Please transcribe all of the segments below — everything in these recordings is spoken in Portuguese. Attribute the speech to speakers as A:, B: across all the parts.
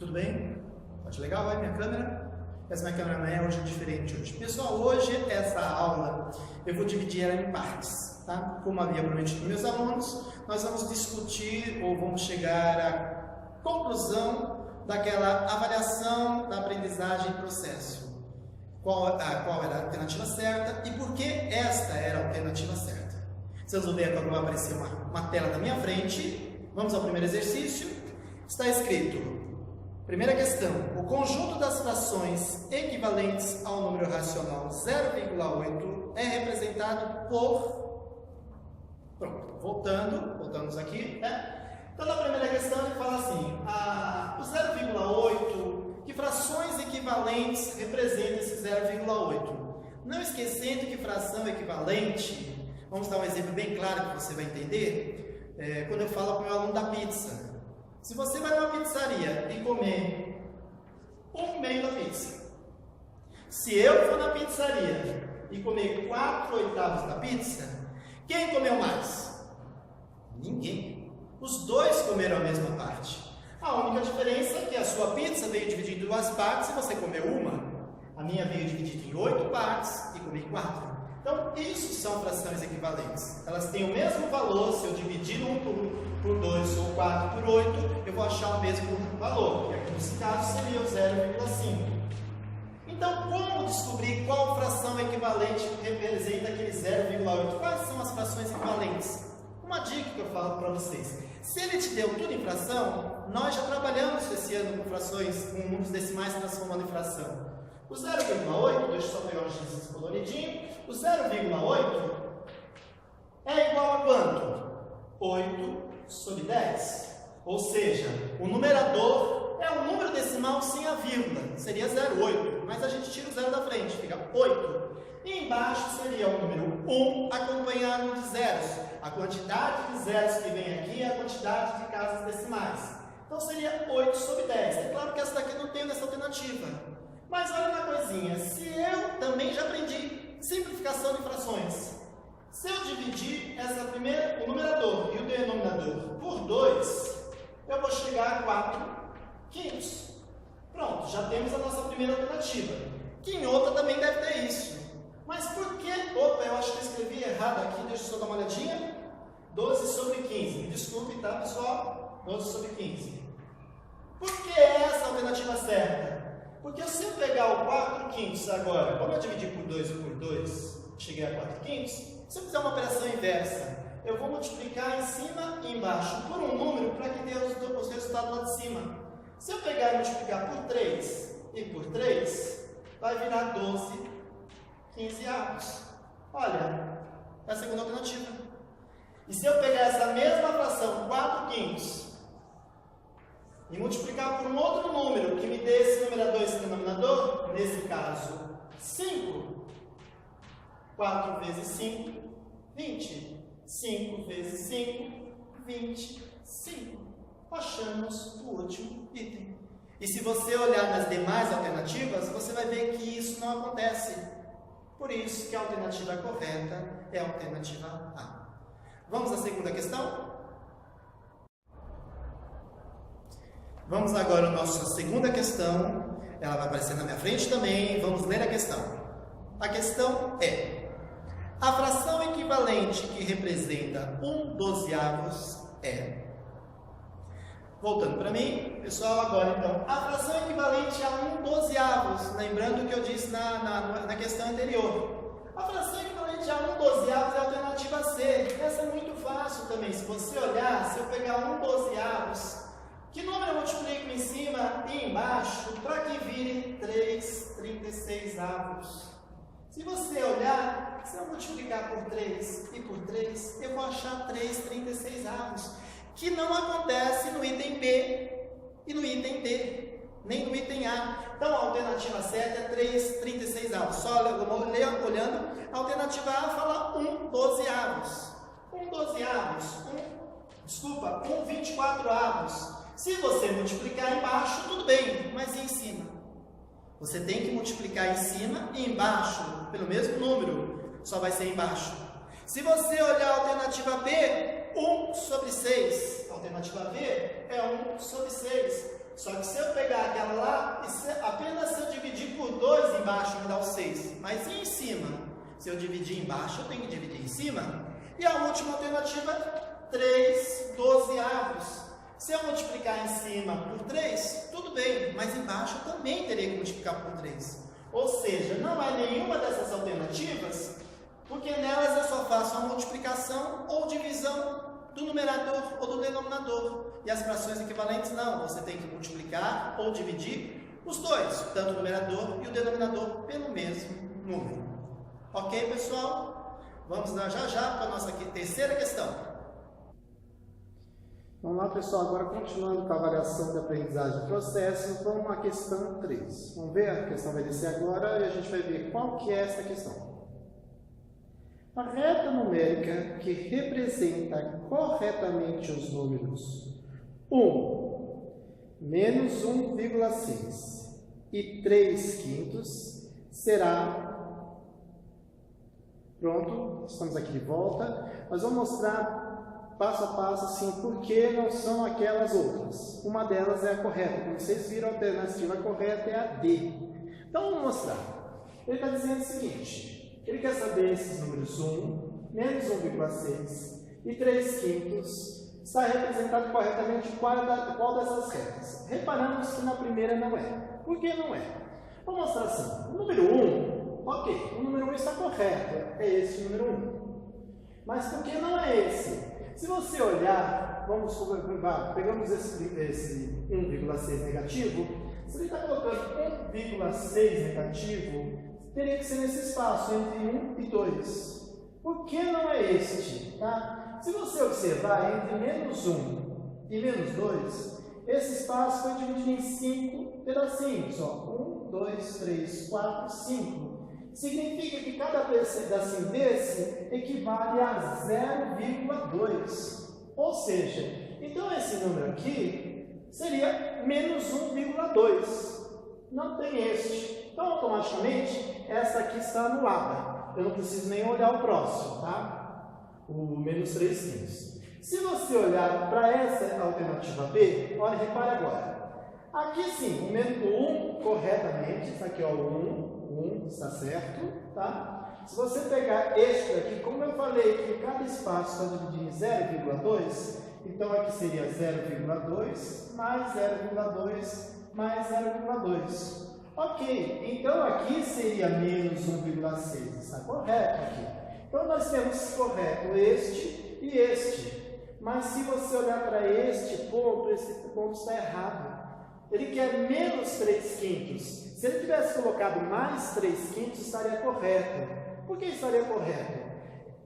A: Tudo bem? Pode legal, vai minha câmera? Essa minha câmera amanhã hoje é diferente hoje. Pessoal, hoje essa aula eu vou dividir ela em partes, tá? Como havia prometido para meus alunos, nós vamos discutir ou vamos chegar à conclusão daquela avaliação da aprendizagem processo. Qual era a alternativa certa e por que esta era a alternativa certa. Vocês vão ver que agora vai aparecer uma tela na minha frente. Vamos ao primeiro exercício. Está escrito, primeira questão, o conjunto das frações equivalentes ao número racional 0,8 é representado por... Pronto, voltamos aqui, né? Então, na primeira questão ele fala assim, o 0,8, que frações equivalentes representam esse 0,8? Não esquecendo que fração equivalente, vamos dar um exemplo bem claro que você vai entender, quando eu falo com o meu aluno da pizza. Se você vai numa pizzaria e comer um meio da pizza, se eu for na pizzaria e comer 4/8 da pizza, quem comeu mais? Ninguém. Os dois comeram a mesma parte. A única diferença é que a sua pizza veio dividida em 2 partes e você comeu uma. A minha veio dividida em 8 partes e comi 4. Então, isso são frações equivalentes. Elas têm o mesmo valor, se eu dividir 1 por 2 ou 4 por 8, eu vou achar o mesmo valor, que aqui nesse caso seria o 0,5. Então, como descobrir qual fração equivalente representa aquele 0,8? Quais são as frações equivalentes? Uma dica que eu falo para vocês. Se ele te deu tudo em fração, nós já trabalhamos esse ano com frações, com números decimais transformando em fração. O 0,8, deixa eu só pegar um x coloridinho, o 0,8 é igual a quanto? 8 sobre 10. Ou seja, o numerador é um número decimal sem a vírgula, seria 0,8, mas a gente tira o 0 da frente, fica 8. E embaixo seria o número 1 acompanhado de zeros. A quantidade de zeros que vem aqui é a quantidade de casas decimais. Então seria 8 sobre 10. É claro que essa daqui não tem nessa alternativa. Mas olha uma coisinha, se eu também já aprendi simplificação de frações. Se eu dividir o numerador e o denominador por 2, eu vou chegar a 4/5. Pronto, já temos a nossa primeira alternativa. Quinhota também deve ter isso. Mas por que... Opa, eu acho que eu escrevi errado aqui, deixa eu só dar uma olhadinha. 12 sobre 15. Me desculpe, tá, pessoal? 12 sobre 15. Por que é essa a alternativa certa? Porque se eu pegar o 4/5 agora, como eu dividir por 2 e por 2, cheguei a 4/5, se eu fizer uma operação inversa, eu vou multiplicar em cima e embaixo por um número para que dê os resultados lá de cima. Se eu pegar e multiplicar por 3 e por 3, vai virar 12/15. Olha, é a segunda alternativa. E se eu pegar essa mesma fração, 4/5, e multiplicar por um outro número que me dê esse numerador e esse denominador, nesse caso, 5. 4 vezes 5, 20. 5 vezes 5, 25. Achamos o último item. E se você olhar nas demais alternativas, você vai ver que isso não acontece. Por isso que a alternativa correta é a alternativa A. Vamos à segunda questão? Vamos agora à nossa segunda questão. Ela vai aparecer na minha frente também. Vamos ler a questão. A questão é: a fração equivalente que representa 1/12 é... Voltando para mim, pessoal, agora então. A fração equivalente a 1/12, lembrando o que eu disse na questão anterior. A fração equivalente a 1/12 é a alternativa C. Essa é muito fácil também. Se você olhar, se eu pegar 1/12, que número eu multiplico em cima e embaixo para que vire 3/36? Se você olhar, se eu multiplicar por 3 e por 3, eu vou achar 3/36, que não acontece no item B e no item D, nem no item A. Então a alternativa certa é 3/36. Só olhando, a alternativa A fala 1/12. 1/24. Se você multiplicar embaixo, tudo bem, mas e em cima? Você tem que multiplicar em cima e embaixo, pelo mesmo número, só vai ser embaixo. Se você olhar a alternativa B, 1/6. A alternativa B é 1/6. Só que se eu pegar aquela lá, apenas se eu dividir por 2 embaixo me dá o 6. Mas e em cima? Se eu dividir embaixo, eu tenho que dividir em cima. E a última alternativa, 3 dozeavos. Se eu multiplicar em cima por 3, tudo bem, mas embaixo eu também teria que multiplicar por 3. Ou seja, não é nenhuma dessas alternativas, porque nelas eu só faço a multiplicação ou divisão do numerador ou do denominador. E as frações equivalentes não, você tem que multiplicar ou dividir os dois, tanto o numerador e o denominador, pelo mesmo número. Ok, pessoal? Vamos lá já para a nossa terceira questão.
B: Vamos lá, pessoal, agora continuando com a avaliação da aprendizagem do processo, vamos à questão 3. Vamos ver, a questão vai descer agora e a gente vai ver qual que é essa questão. A reta numérica que representa corretamente os números 1, menos 1,6 e 3/5 será... Pronto, estamos aqui de volta. Nós vamos mostrar passo a passo, assim, por que não são aquelas outras. Uma delas é a correta. Como vocês viram, a alternativa correta é a D. Então, vamos mostrar. Ele está dizendo o seguinte, ele quer saber esses números 1, menos 1,6 e 3/5 está representado corretamente qual dessas retas. Reparamos que na primeira não é. Por que não é? Vou mostrar assim. O número 1, ok, o número 1 está correto, é esse o número 1. Mas por que não é esse? Se você olhar, pegamos esse 1,6 negativo, se ele está colocando 1,6 negativo, teria que ser nesse espaço entre 1 e 2. Por que não é este? Tá? Se você observar, entre menos 1 e menos 2, esse espaço foi dividido em 5 pedacinhos. 1, 2, 3, 4, 5. Significa que cada pedacinho desse equivale a 0,2. Ou seja, então esse número aqui seria menos 1,2. Não tem este. Então, automaticamente, essa aqui está anulada. Eu não preciso nem olhar o próximo, tá? O menos 3/5. Se você olhar para essa alternativa B, olha, repare agora. Aqui sim, o menos 1 corretamente, isso aqui é o 1 está certo, tá? Se você pegar este daqui, como eu falei que cada espaço está dividido em 0,2, então aqui seria 0,2 mais 0,2 mais 0,2. Ok, então aqui seria menos 1,6, está correto aqui. Então nós temos correto este e este. Mas se você olhar para este ponto está errado. Ele quer menos 3/5. Se ele tivesse colocado mais 3/5, estaria correto. Por que estaria correto?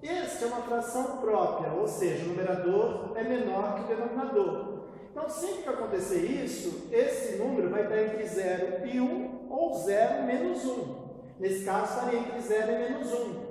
B: Este é uma fração própria, ou seja, o numerador é menor que o denominador. Então, sempre que acontecer isso, esse número vai estar entre 0 e 1 ou 0 menos 1. Nesse caso, estaria entre 0 e menos 1.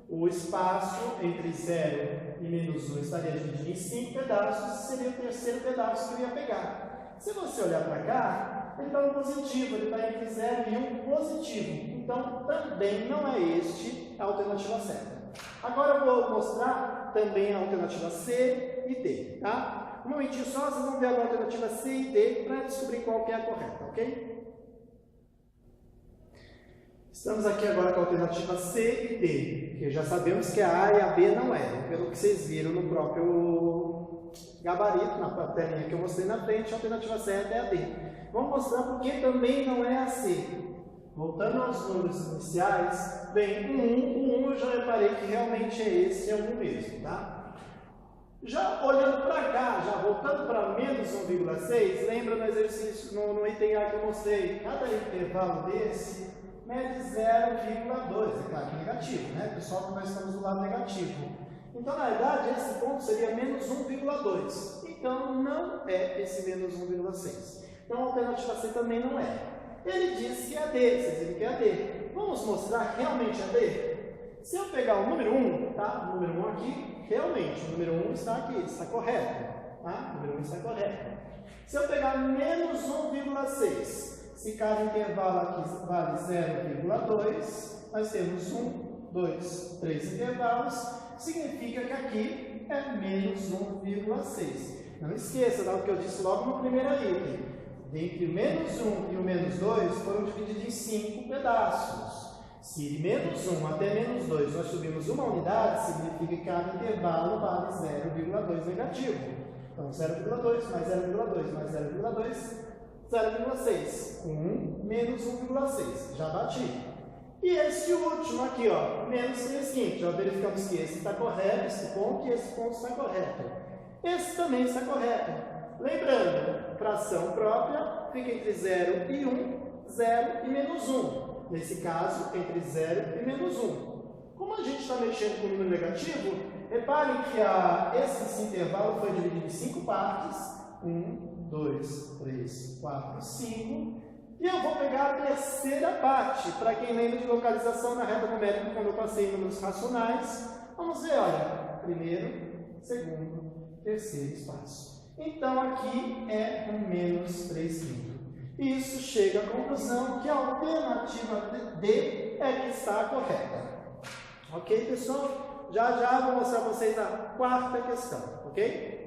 B: O espaço entre 0 e menos 1 estaria dividido em 5 pedaços, e seria o terceiro pedaço que eu ia pegar. Se você olhar para cá, ele está no positivo, ele está entre 0 e 1 positivo. Então, também não é este a alternativa certa. Agora eu vou mostrar também a alternativa C e D, tá? Um momentinho só, vocês vão ver agora a alternativa C e D para descobrir qual que é a correta, ok? Estamos aqui agora com a alternativa C e D, que já sabemos que a A e a B não é, pelo que vocês viram no próprio gabarito, na telinha que eu mostrei na frente, a alternativa certa é a D. Vamos mostrar por que também não é a C. Voltando aos números iniciais, bem, o 1 eu já reparei que realmente é esse, é o 1 mesmo, tá? Já olhando para cá, já voltando para menos 1,6, lembra no exercício, no item A que eu mostrei, cada intervalo desse mede 0,2, é claro que é negativo, né? Pessoal, que nós estamos do lado negativo. Então, na verdade, esse ponto seria menos 1,2. Então, não é esse menos 1,6. Então, a alternativa C também não é. Ele disse que é a D, vocês viram que é a D. Vamos mostrar realmente a D? Se eu pegar o número 1, tá? O número 1 aqui, realmente, o número 1 está aqui, está correto. Tá? O número 1 está correto. Se eu pegar menos 1,6, se cada intervalo aqui vale 0,2, nós temos 1, 2, 3 intervalos, significa que aqui é menos 1,6. Não esqueça, o que eu disse logo no primeiro item.
A: entre o menos 1 e o menos 2 foram divididos em 5 pedaços. Se de menos 1 até menos 2 nós subimos uma unidade, significa que cada intervalo vale 0,2 negativo. Então, 0,2 mais 0,2 mais 0,2, 0,6. 1 menos 1,6. Já bati. E esse último aqui, ó, menos 3 quintos. Já verificamos que esse está correto, esse ponto e esse ponto está correto. Esse também está correto. Lembrando, fração própria fica entre 0 e 1, 0 e menos 1. Nesse caso, entre 0 e menos 1. Como a gente está mexendo com o número negativo, reparem que esse intervalo foi dividido em 5 partes. 1, 2, 3, 4, 5. E eu vou pegar a terceira parte. Para quem lembra de localização na reta numérica, quando eu passei em números racionais, vamos ver, olha, primeiro, segundo, terceiro espaço. Então, aqui é um menos 3 quintos. Isso chega à conclusão que a alternativa D é que está correta. Ok, pessoal? Já vou mostrar para vocês a quarta questão, ok?